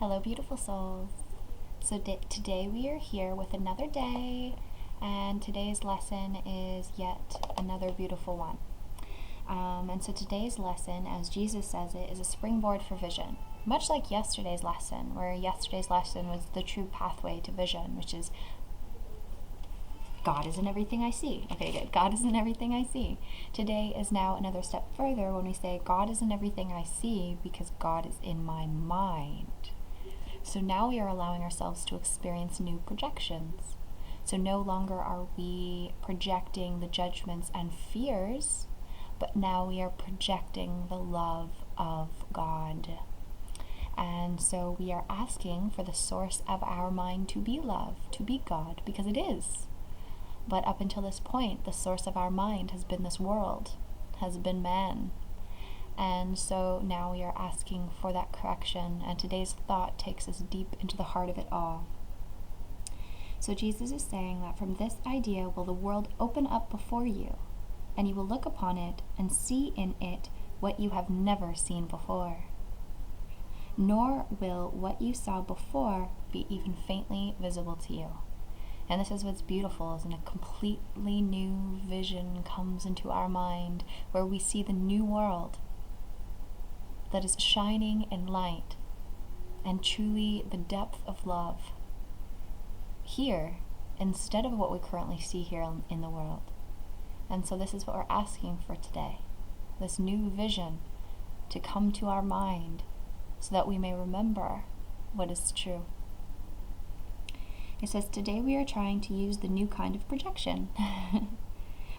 Hello, beautiful souls. So today we are here with another day, and today's lesson is yet another beautiful one. And so today's lesson, as Jesus says it, is a springboard for vision. Much like yesterday's lesson, where yesterday's lesson was the true pathway to vision, which is God is in everything I see. Okay, good. God is in everything I see. Today is now another step further when we say God is in everything I see because God is in my mind. So now we are allowing ourselves to experience new projections. So no longer are we projecting the judgments and fears, but now we are projecting the love of God. And so we are asking for the source of our mind to be love, to be God, because it is. But up until this point, the source of our mind has been this world, has been man. And so now we are asking for that correction, and today's thought takes us deep into the heart of it all. So Jesus is saying that from this idea will the world open up before you, and you will look upon it and see in it what you have never seen before. Nor will what you saw before be even faintly visible to you. And this is what's beautiful, is when a completely new vision comes into our mind, where we see the new world that is shining in light and truly the depth of love here instead of what we currently see here in the world. And so this is what we're asking for today, this new vision to come to our mind so that we may remember what is true. It says, today we are trying to use the new kind of projection.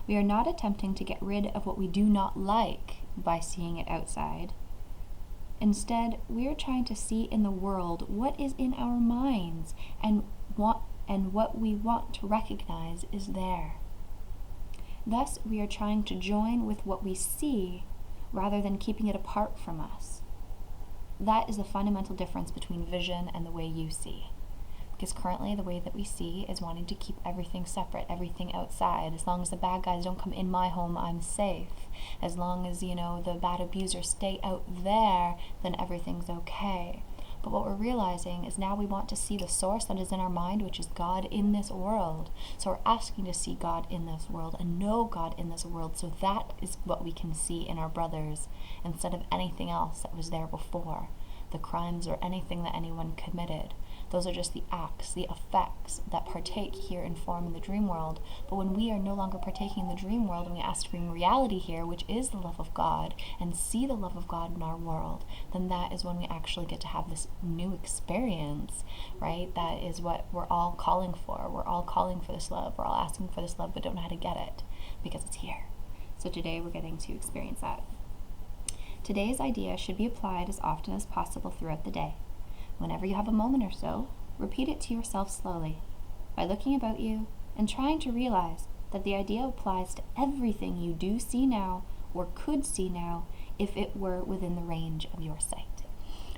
We are not attempting to get rid of what we do not like by seeing it outside. Instead, we are trying to see in the world what is in our minds, and what we want to recognize is there. Thus, we are trying to join with what we see rather than keeping it apart from us. That is the fundamental difference between vision and the way you see. Because currently the way that we see is wanting to keep everything separate, everything outside. As long as the bad guys don't come in my home, I'm safe. As long as, the bad abusers stay out there, then everything's okay. But what we're realizing is now we want to see the source that is in our mind, which is God in this world. So we're asking to see God in this world and know God in this world. So that is what we can see in our brothers instead of anything else that was there before. The crimes or anything that anyone committed. Those are just the acts, the effects that partake here in form in the dream world. But when we are no longer partaking in the dream world and we ask to bring reality here, which is the love of God, and see the love of God in our world, then that is when we actually get to have this new experience, right? That is what we're all calling for. We're all calling for this love. We're all asking for this love, but don't know how to get it because it's here. So today we're getting to experience that. Today's idea should be applied as often as possible throughout the day. Whenever you have a moment or so, repeat it to yourself slowly by looking about you and trying to realize that the idea applies to everything you do see now or could see now if it were within the range of your sight.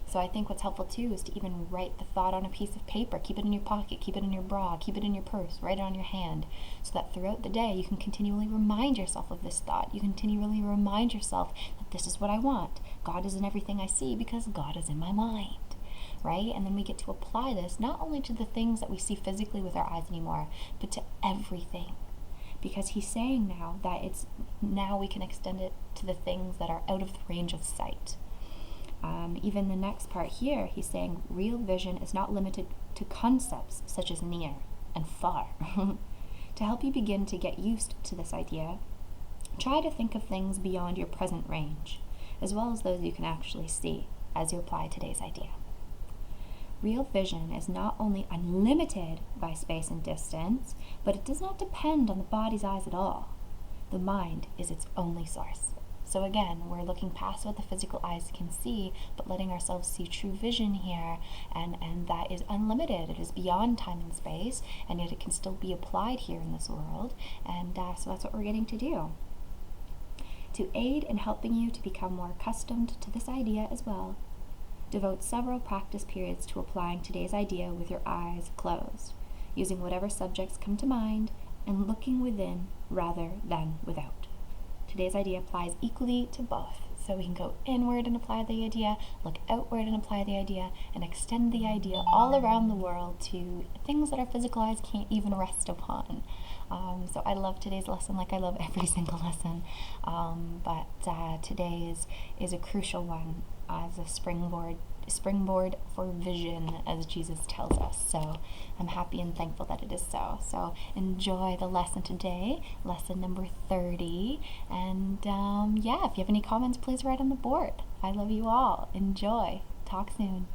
So I think what's helpful too is to even write the thought on a piece of paper, keep it in your pocket, keep it in your bra, keep it in your purse, write it on your hand, so that throughout the day you can continually remind yourself of this thought. You continually remind yourself that this is what I want. God is in everything I see because God is in my mind. Right? And then we get to apply this not only to the things that we see physically with our eyes anymore, but to everything. Because he's saying now that now we can extend it to the things that are out of the range of sight. Even the next part here, he's saying real vision is not limited to concepts such as near and far. To help you begin to get used to this idea, try to think of things beyond your present range, as well as those you can actually see as you apply today's idea. Real vision is not only unlimited by space and distance, but it does not depend on the body's eyes at all. The mind is its only source. So again, we're looking past what the physical eyes can see, but letting ourselves see true vision here, and that is unlimited. It is beyond time and space, and yet it can still be applied here in this world, and so that's what we're getting to do. To aid in helping you to become more accustomed to this idea as well, devote several practice periods to applying today's idea with your eyes closed, using whatever subjects come to mind and looking within rather than without. Today's idea applies equally to both. So we can go inward and apply the idea, look outward and apply the idea, and extend the idea all around the world to things that our physical eyes can't even rest upon. So I love today's lesson, like I love every single lesson, but today is a crucial one as a springboard for vision, as Jesus tells us. So I'm happy and thankful that it is so. So enjoy the lesson today, lesson number 30. And if you have any comments, please write on the board. I love you all. Enjoy. Talk soon.